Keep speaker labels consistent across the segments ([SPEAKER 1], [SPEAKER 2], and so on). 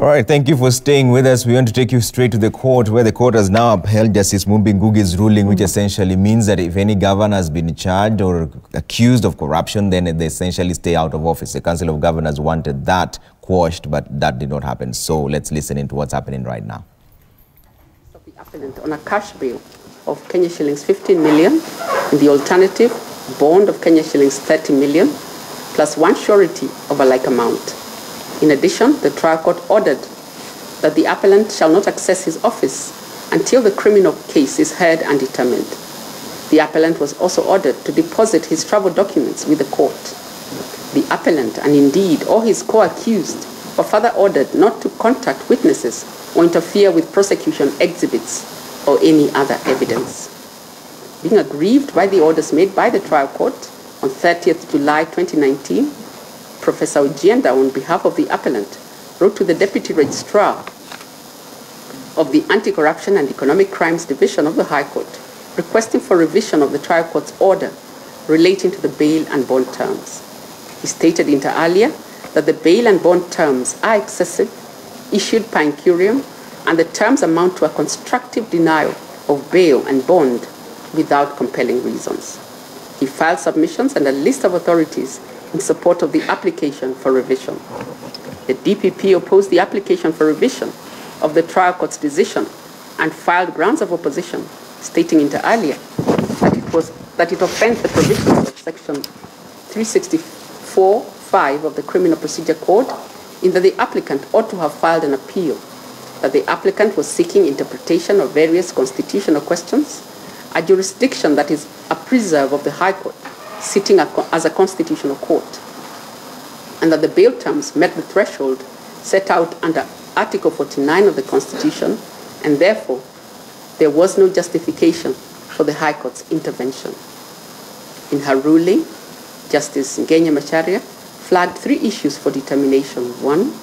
[SPEAKER 1] All right, thank you for staying with us. We want to take you straight to the court, where the court has now upheld Justice Mumbi Ngugi's ruling, which essentially means that if any governor has been charged or accused of corruption, then they essentially stay out of office. The Council of Governors wanted that quashed, but that did not happen. So let's listen into what's happening right now.
[SPEAKER 2] Of the appellant on a cash bail of Kenya shillings 15 million, in the alternative, bond of Kenya shillings 30 million, plus one surety of a like amount. In addition, the trial court ordered that the appellant shall not access his office until the criminal case is heard and determined. The appellant was also ordered to deposit his travel documents with the court. The appellant, and indeed all his co-accused, were further ordered not to contact witnesses or interfere with prosecution exhibits or any other evidence. Being aggrieved by the orders made by the trial court on 30th July 2019, Professor Ojienda, on behalf of the appellant, wrote to the Deputy Registrar of the Anti-Corruption and Economic Crimes Division of the High Court, requesting for revision of the trial court's order relating to the bail and bond terms. He stated inter alia that the bail and bond terms are excessive, issued per incurium, and the terms amount to a constructive denial of bail and bond without compelling reasons. He filed submissions and a list of authorities in support of the application for revision. The DPP opposed the application for revision of the trial court's decision and filed grounds of opposition, stating inter alia that it offends the provisions of section 364(5) of the Criminal Procedure Code, in that the applicant ought to have filed an appeal, that the applicant was seeking interpretation of various constitutional questions, a jurisdiction that is a preserve of the High Court, sitting as a constitutional court, and that the bail terms met the threshold set out under Article 49 of the Constitution, and therefore there was no justification for the High Court's intervention. In her ruling, Justice Ngenya Macharia flagged three issues for determination. One,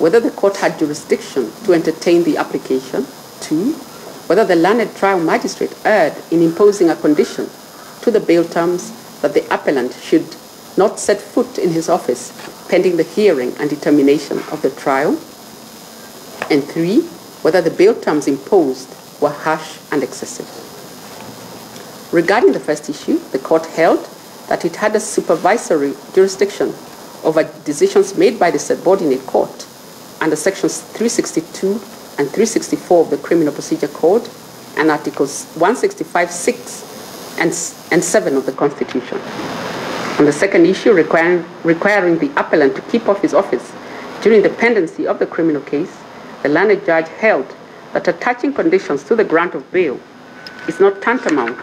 [SPEAKER 2] whether the court had jurisdiction to entertain the application. Two, whether the learned trial magistrate erred in imposing a condition to the bail terms that the appellant should not set foot in his office pending the hearing and determination of the trial. And three, whether the bail terms imposed were harsh and excessive. Regarding the first issue, the court held that it had a supervisory jurisdiction over decisions made by the subordinate court under sections 362 and 364 of the Criminal Procedure Code and articles 165(6) and 7 of the Constitution. On the second issue, requiring the appellant to keep off his office during the pendency of the criminal case, the learned judge held that attaching conditions to the grant of bail is not tantamount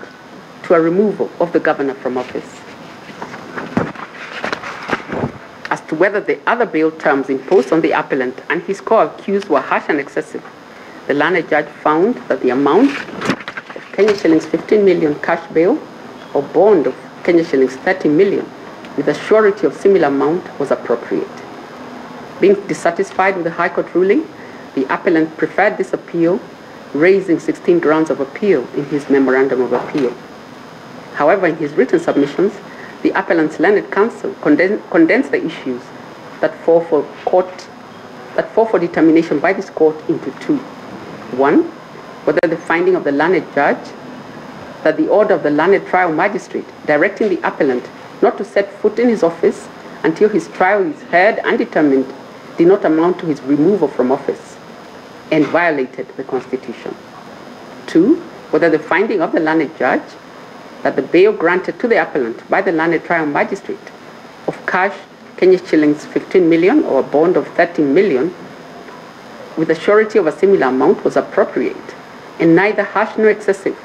[SPEAKER 2] to a removal of the governor from office. As to whether the other bail terms imposed on the appellant and his co-accused were harsh and excessive, the learned judge found that the amount of Kenya shillings 15 million cash bail or bond of Kenya shillings 30 million with a surety of similar amount was appropriate. Being dissatisfied with the High Court ruling, the appellant preferred this appeal, raising 16 grounds of appeal in his memorandum of appeal. However, in his written submissions, the appellant's learned counsel condensed the issues that fall for determination by this court into two. One, whether the finding of the learned judge that the order of the learned trial magistrate directing the appellant not to set foot in his office until his trial is heard and determined did not amount to his removal from office and violated the Constitution. Two, whether the finding of the learned judge that the bail granted to the appellant by the learned trial magistrate of cash Kenya shillings 15 million or a bond of 13 million with a surety of a similar amount was appropriate and neither harsh nor excessive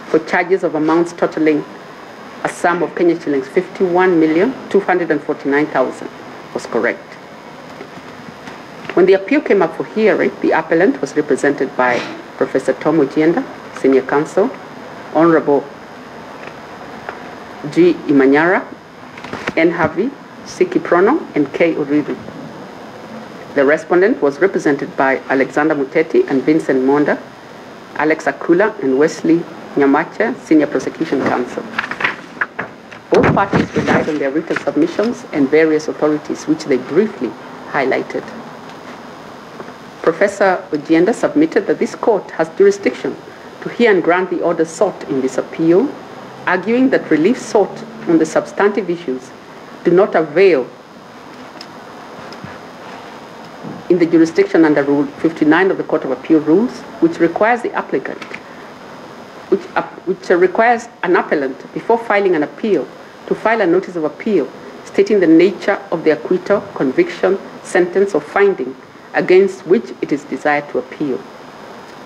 [SPEAKER 2] for charges of amounts totaling a sum of Kenya shillings 51,249,000 was correct. When the appeal came up for hearing, the appellant was represented by Professor Tom Ojienda, Senior Counsel, Honorable G. Imanyara, N. Harvey, Siki Prono, and K. Uriri. The respondent was represented by Alexander Muteti and Vincent Monda, Alex Akula, and Wesley Nyamacha, Senior Prosecution Counsel. Both parties relied on their written submissions and various authorities, which they briefly highlighted. Professor Ojienda submitted that this court has jurisdiction to hear and grant the order sought in this appeal, arguing that relief sought on the substantive issues do not avail in the jurisdiction under Rule 59 of the Court of Appeal Rules, which requires the applicant, which requires an appellant before filing an appeal to file a notice of appeal stating the nature of the acquittal, conviction, sentence, or finding against which it is desired to appeal.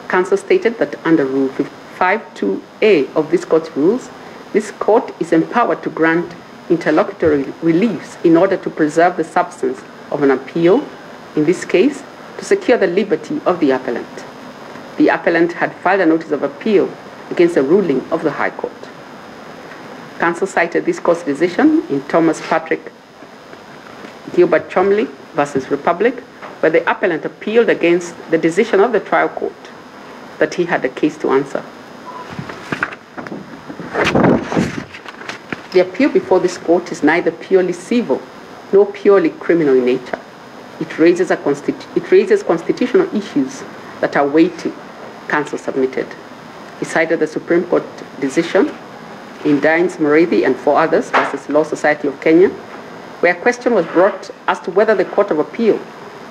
[SPEAKER 2] Counsel stated that under Rule 52A of this court's rules, this court is empowered to grant interlocutory reliefs in order to preserve the substance of an appeal, in this case, to secure the liberty of the appellant. The appellant had filed a notice of appeal against a ruling of the High Court. Counsel cited this court's decision in Thomas Patrick Gilbert Chomley versus Republic, where the appellant appealed against the decision of the trial court that he had a case to answer. The appeal before this court is neither purely civil nor purely criminal in nature. It raises constitutional issues that are weighty, counsel submitted. He cited the Supreme Court decision in Dines Morathi and 4 others versus Law Society of Kenya, where a question was brought as to whether the Court of Appeal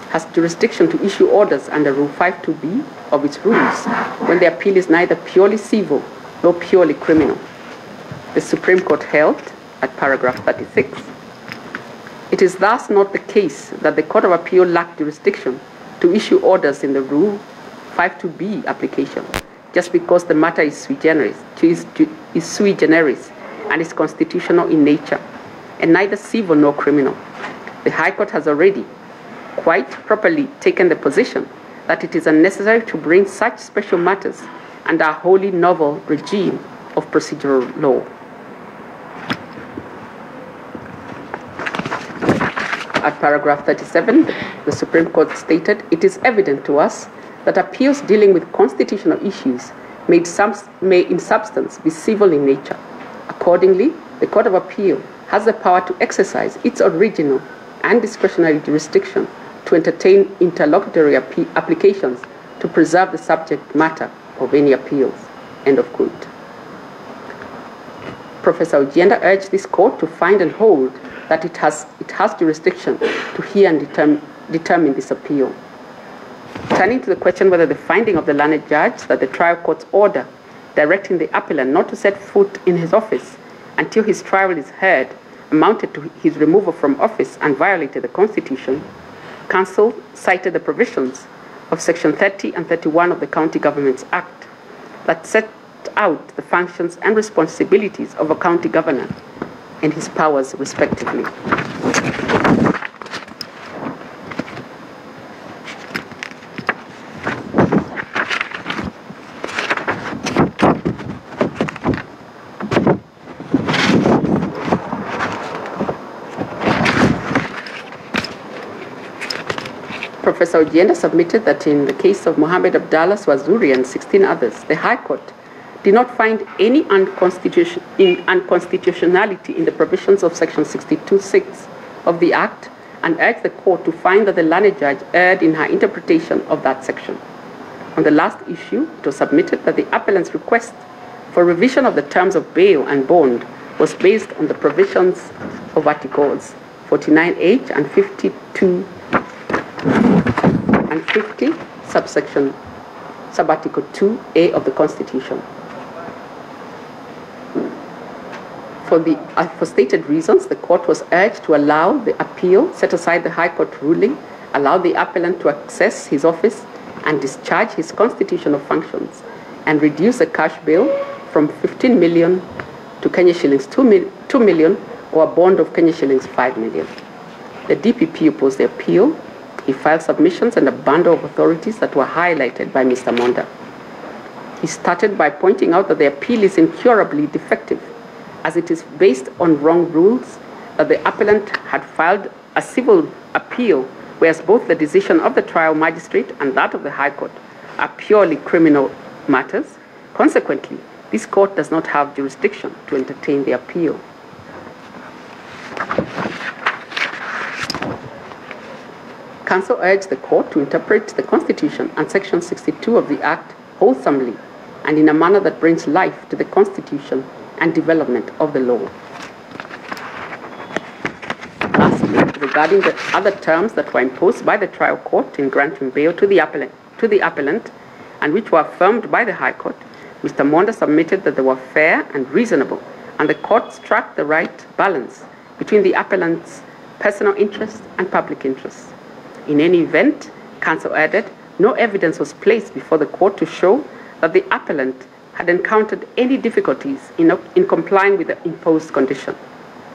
[SPEAKER 2] has jurisdiction to issue orders under Rule 52B of its rules when the appeal is neither purely civil nor purely criminal. The Supreme Court held, at paragraph 36, it is thus not the case that the Court of Appeal lacked jurisdiction to issue orders in the Rule 52B application, just because the matter is sui generis and is constitutional in nature, and neither civil nor criminal. The High Court has already quite properly taken the position that it is unnecessary to bring such special matters under a wholly novel regime of procedural law. At paragraph 37, the Supreme Court stated, it is evident to us that appeals dealing with constitutional issues may in substance be civil in nature. Accordingly, the Court of Appeal has the power to exercise its original and discretionary jurisdiction to entertain interlocutory applications to preserve the subject matter of any appeals. End of quote. Professor Ojienda urged this court to find and hold that it has jurisdiction to hear and determine this appeal. Turning to the question whether the finding of the learned judge that the trial court's order directing the appellant not to set foot in his office until his trial is heard amounted to his removal from office and violated the Constitution, counsel cited the provisions of Section 30 and 31 of the County Governments Act that set out the functions and responsibilities of a county governor and his powers respectively. Professor Ojienda submitted that in the case of Mohammed Abdallah Swazuri and 16 others, the High Court did not find any unconstitutionality in the provisions of Section 62(6) of the Act and urged the court to find that the learned judge erred in her interpretation of that section. On the last issue, it was submitted that the appellant's request for revision of the terms of bail and bond was based on the provisions of Articles 49H and 52 and 50, subarticle 2A of the Constitution. For stated reasons, the court was urged to allow the appeal, set aside the High Court ruling, allow the appellant to access his office and discharge his constitutional functions, and reduce the cash bail from 15 million to Kenya shillings 2 million, or a bond of Kenya shillings 5 million. The DPP opposed the appeal. He filed submissions and a bundle of authorities that were highlighted by Mr. Monda. He started by pointing out that the appeal is incurably defective, as it is based on wrong rules, that the appellant had filed a civil appeal, whereas both the decision of the trial magistrate and that of the High Court are purely criminal matters. Consequently, this court does not have jurisdiction to entertain the appeal. Council urged the court to interpret the Constitution and Section 62 of the Act wholesomely and in a manner that brings life to the Constitution and development of the law. Lastly, regarding the other terms that were imposed by the trial court in granting bail to the appellant and which were affirmed by the High Court, Mr. Monda submitted that they were fair and reasonable, and the court struck the right balance between the appellant's personal interest and public interest. In any event, counsel added, no evidence was placed before the court to show that the appellant had encountered any difficulties in complying with the imposed condition.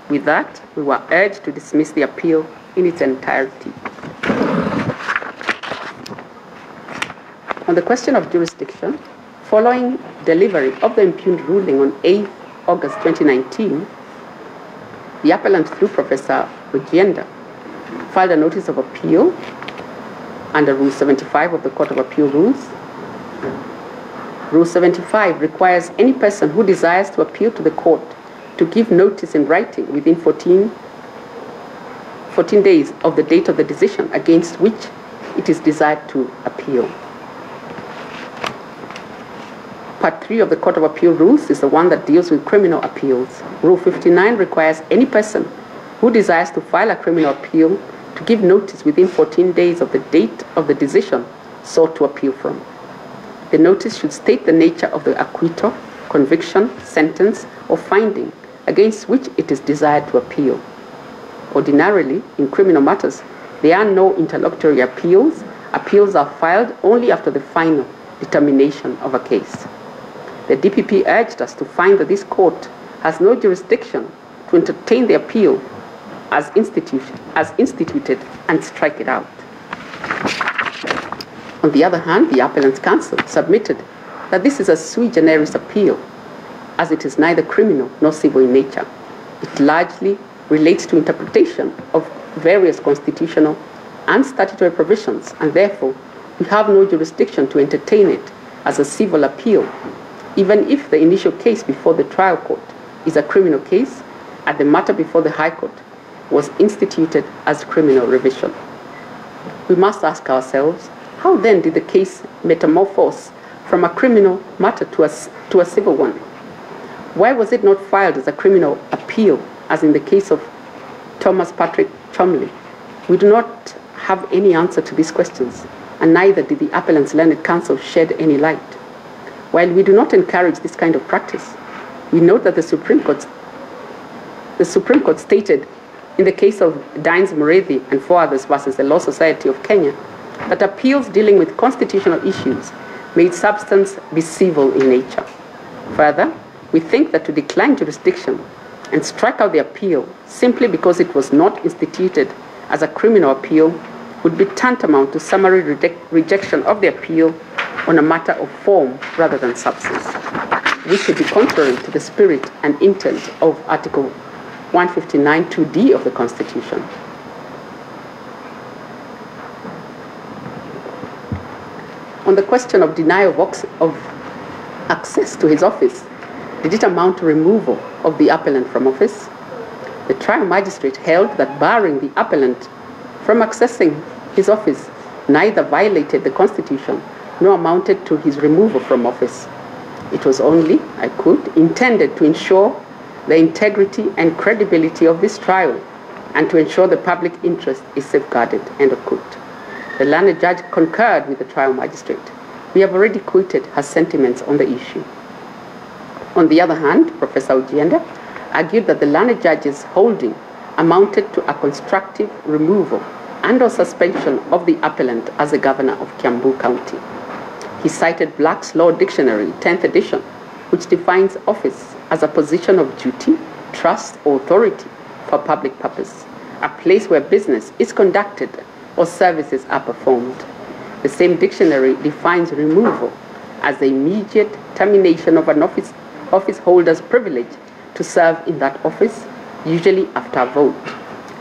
[SPEAKER 2] With that, we were urged to dismiss the appeal in its entirety. On the question of jurisdiction, following delivery of the impugned ruling on 8 August 2019, the appellant, through Professor Ojienda, filed a notice of appeal under Rule 75 of the Court of Appeal Rules. Rule 75 requires any person who desires to appeal to the court to give notice in writing within 14 days of the date of the decision against which it is desired to appeal. Part 3 of the Court of Appeal Rules is the one that deals with criminal appeals. Rule 59 requires any person who desires to file a criminal appeal to give notice within 14 days of the date of the decision sought to appeal from. The notice should state the nature of the acquittal, conviction, sentence, or finding against which it is desired to appeal. Ordinarily, in criminal matters, there are no interlocutory appeals. Appeals are filed only after the final determination of a case. The DPP urged us to find that this court has no jurisdiction to entertain the appeal as instituted and strike it out. On the other hand, the appellant's counsel submitted that this is a sui generis appeal, as it is neither criminal nor civil in nature. It largely relates to interpretation of various constitutional and statutory provisions, and therefore we have no jurisdiction to entertain it as a civil appeal, even if the initial case before the trial court is a criminal case and the matter before the High Court was instituted as criminal revision. We must ask ourselves, how then did the case metamorphose from a criminal matter to a civil one? Why was it not filed as a criminal appeal, as in the case of Thomas Patrick Chomley? We do not have any answer to these questions, and neither did the appellant's learned counsel shed any light. While we do not encourage this kind of practice, we note that the Supreme Court stated in the case of Dines Mureithi and 4 others versus the Law Society of Kenya that appeals dealing with constitutional issues may in substance be civil in nature. Further, we think that to decline jurisdiction and strike out the appeal simply because it was not instituted as a criminal appeal would be tantamount to summary rejection of the appeal on a matter of form rather than substance, which would be contrary to the spirit and intent of Article 159 2D of the Constitution. On the question of denial of access to his office, did it amount to removal of the appellant from office? The trial magistrate held that barring the appellant from accessing his office neither violated the Constitution nor amounted to his removal from office. It was only, intended to ensure the integrity and credibility of this trial and to ensure the public interest is safeguarded, end of quote. The learned judge concurred with the trial magistrate. We have already quoted her sentiments on the issue. On the other hand, Professor Ojienda argued that the learned judge's holding amounted to a constructive removal and/or suspension of the appellant as the governor of Kiambu County. He cited Black's Law Dictionary, 10th edition, which defines office as a position of duty, trust, or authority for public purpose, a place where business is conducted or services are performed. The same dictionary defines removal as the immediate termination of an office holder's privilege to serve in that office, usually after a vote.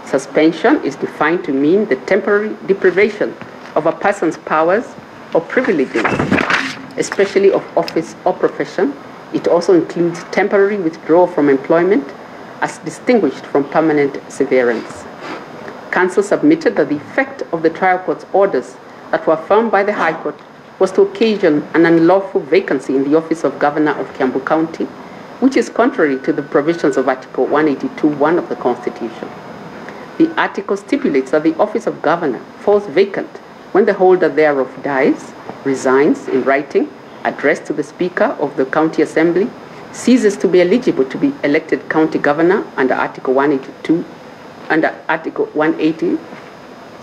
[SPEAKER 2] Suspension is defined to mean the temporary deprivation of a person's powers or privileges, especially of office or profession. It also includes temporary withdrawal from employment as distinguished from permanent severance. Counsel submitted that the effect of the trial court's orders that were affirmed by the High Court was to occasion an unlawful vacancy in the office of Governor of Kiambu County, which is contrary to the provisions of Article 182(1) of the Constitution. The article stipulates that the office of Governor falls vacant when the holder thereof dies, resigns in writing, addressed to the Speaker of the County Assembly, ceases to be eligible to be elected County Governor under Article 182, under Article 180,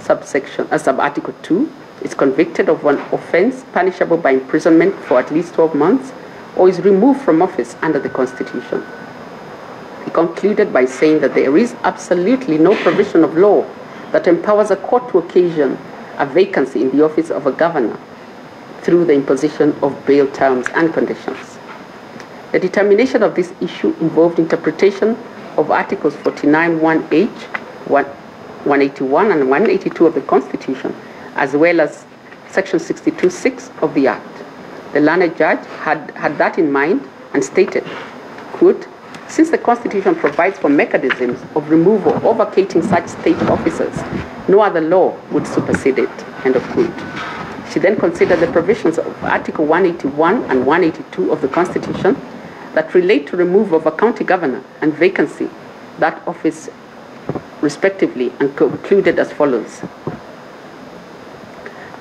[SPEAKER 2] sub-Article 2, is convicted of an offense punishable by imprisonment for at least 12 months, or is removed from office under the Constitution. He concluded by saying that there is absolutely no provision of law that empowers a court to occasion a vacancy in the office of a governor through the imposition of bail terms and conditions. The determination of this issue involved interpretation of Articles 49(1)(h), 181 and 182 of the Constitution, as well as Section 62(6) of the Act. The learned judge had that in mind and stated, quote, "Since the Constitution provides for mechanisms of removal or vacating such state officers, no other law would supersede it," end of quote. She then considered the provisions of Article 181 and 182 of the Constitution that relate to removal of a county governor and vacancy that office respectively, and concluded as follows.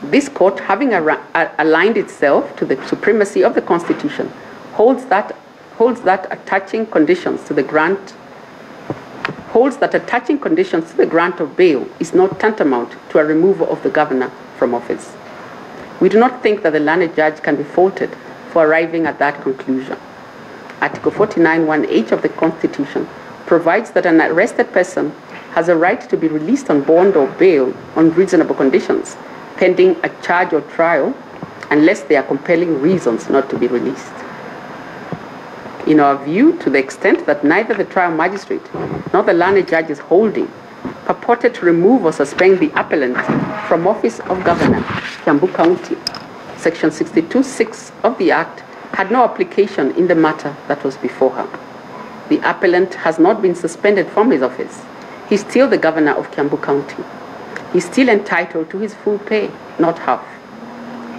[SPEAKER 2] This court, having aligned itself to the supremacy of the Constitution, holds that attaching conditions to the grant of bail is not tantamount to a removal of the governor from office. We do not think that the learned judge can be faulted for arriving at that conclusion. Article 49(1)(h) of the Constitution provides that an arrested person has a right to be released on bond or bail on reasonable conditions, pending a charge or trial, unless there are compelling reasons not to be released. In our view, to the extent that neither the trial magistrate nor the learned judge's holding purported to remove or suspend the appellant from office of Governor, Kiambu County, Section 62(6) of the Act had no application in the matter that was before her. The appellant has not been suspended from his office. He's still the Governor of Kiambu County. He's still entitled to his full pay, not half.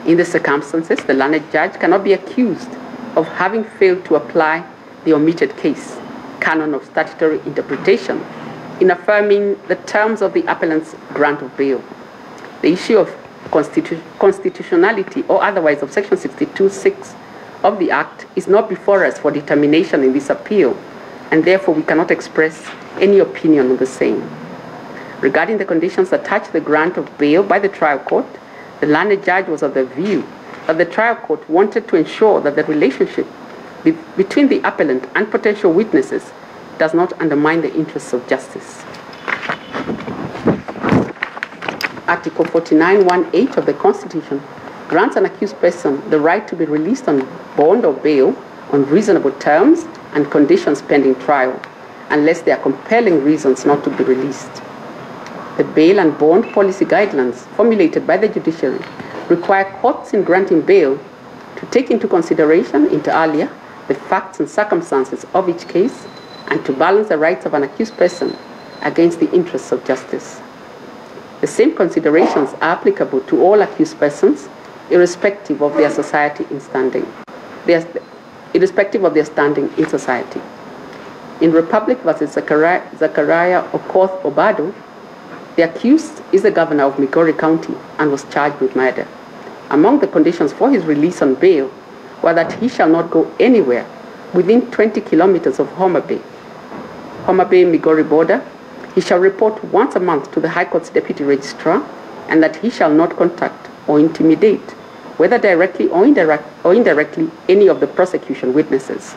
[SPEAKER 2] In the circumstances, the learned judge cannot be accused of having failed to apply the omitted case, canon of statutory interpretation, in affirming the terms of the appellant's grant of bail. The issue of constitutionality or otherwise of Section 62(6) of the Act is not before us for determination in this appeal, and therefore we cannot express any opinion on the same. Regarding the conditions attached to the grant of bail by the trial court, the learned judge was of the view that the trial court wanted to ensure that the relationship between the appellant and potential witnesses does not undermine the interests of justice. Article 49(1)(h) of the Constitution grants an accused person the right to be released on bond or bail on reasonable terms and conditions pending trial, unless there are compelling reasons not to be released. The bail and bond policy guidelines formulated by the judiciary require courts in granting bail to take into consideration, inter alia, the facts and circumstances of each case, and to balance the rights of an accused person against the interests of justice. The same considerations are applicable to all accused persons, irrespective of their society in standing, irrespective of their standing in society. In Republic versus Zachariah Okoth Obado, the accused is the governor of Migori County and was charged with murder. Among the conditions for his release on bail were that he shall not go anywhere within 20 kilometers of Homa Bay Migori border. He shall report once a month to the High Court's Deputy Registrar, and that he shall not contact or intimidate, whether directly or indirectly, any of the prosecution witnesses.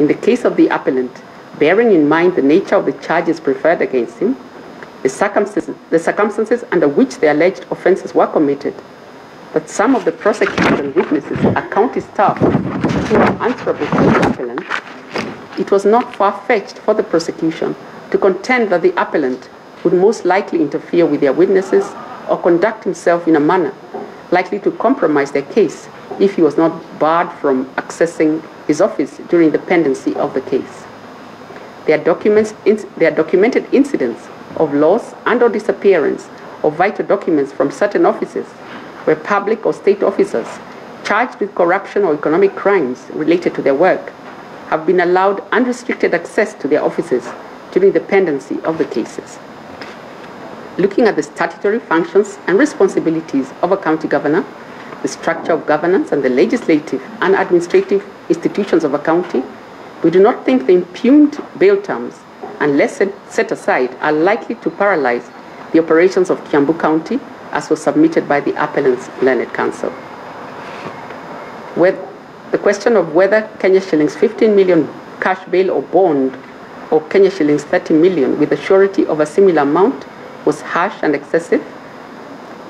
[SPEAKER 2] In the case of the appellant, bearing in mind the nature of the charges preferred against him, the circumstances under which the alleged offenses were committed, that some of the prosecution witnesses are county staff who are answerable to the appellant, it was not far-fetched for the prosecution to contend that the appellant would most likely interfere with their witnesses or conduct himself in a manner likely to compromise their case if he was not barred from accessing his office during the pendency of the case. There are documented incidents of loss and or disappearance of vital documents from certain offices where public or state officers charged with corruption or economic crimes related to their work have been allowed unrestricted access to their offices during the pendency of the cases. Looking at the statutory functions and responsibilities of a county governor, the structure of governance and the legislative and administrative institutions of a county, we do not think the impugned bail terms, unless set aside, are likely to paralyze the operations of Kiambu County, as was submitted by the appellant's learned counsel. The question of whether Kenya shillings 15 million cash bail or bond, or Kenya shillings 30 million with a surety of a similar amount, was harsh and excessive.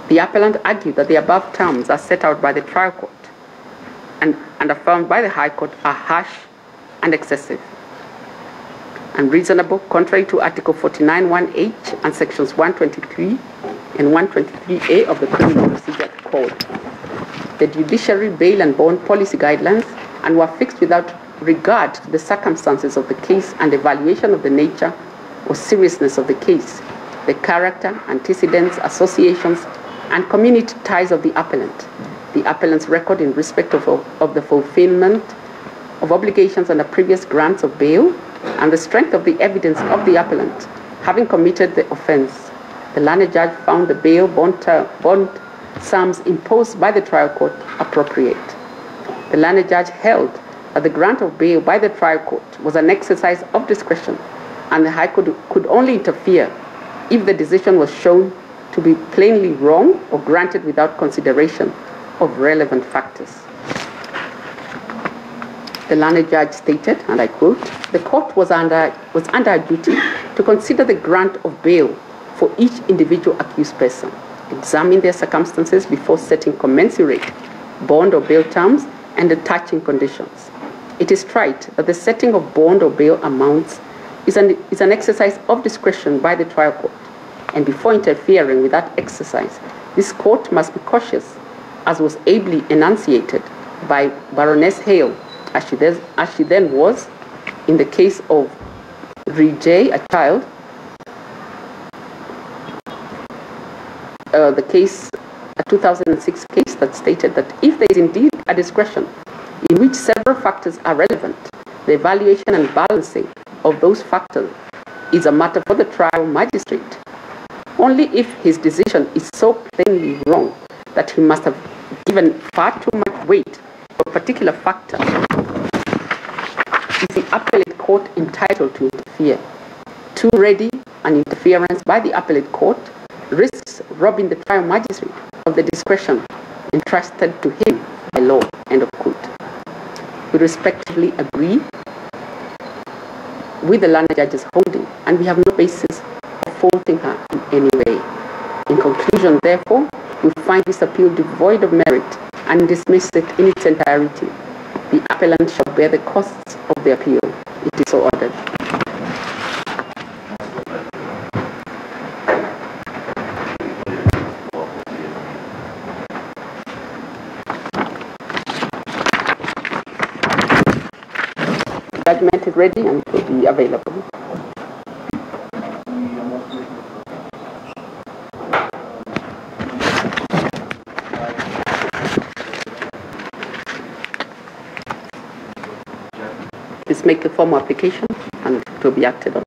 [SPEAKER 2] The appellant argued that the above terms are set out by the trial court and affirmed by the High Court are harsh and excessive, unreasonable, contrary to Article 49(1)H and Sections 123 and 123A of the Criminal Procedure Code, the judiciary bail and bond policy guidelines, and were fixed without regard to the circumstances of the case and evaluation of the nature or seriousness of the case, the character, antecedents, associations, and community ties of the appellant's record in respect of the fulfillment of obligations under previous grants of bail, and the strength of the evidence of the appellant having committed the offense. The learned judge found the bail bond sums imposed by the trial court appropriate. The learned judge held that the grant of bail by the trial court was an exercise of discretion, and the High Court could only interfere if the decision was shown to be plainly wrong or granted without consideration of relevant factors. The learned judge stated, and I quote, "The court was under a duty to consider the grant of bail for each individual accused person, examine their circumstances before setting commensurate bond or bail terms and attaching conditions. It is right that the setting of bond or bail amounts is an exercise of discretion by the trial court, and before interfering with that exercise, this court must be cautious, as was ably enunciated by Baroness Hale, as she then was, in the case of Rijay, a child, a 2006 case that stated that if there is indeed a discretion in which several factors are relevant, the evaluation and balancing of those factors is a matter for the trial magistrate. Only if his decision is so plainly wrong that he must have given far too much weight to a particular factor is the appellate court entitled to interfere. Too ready an interference by the appellate court risks robbing the trial magistrate of the discretion entrusted to him by law." End of quote. We respectively agree with the learned judge's holding, and we have no basis of faulting her in any way. In conclusion, therefore, we find this appeal devoid of merit and dismiss it in its entirety. The appellant shall bear the costs of the appeal. It is so ordered. Judgment is ready and will be available. Please make the formal application and it will be acted on.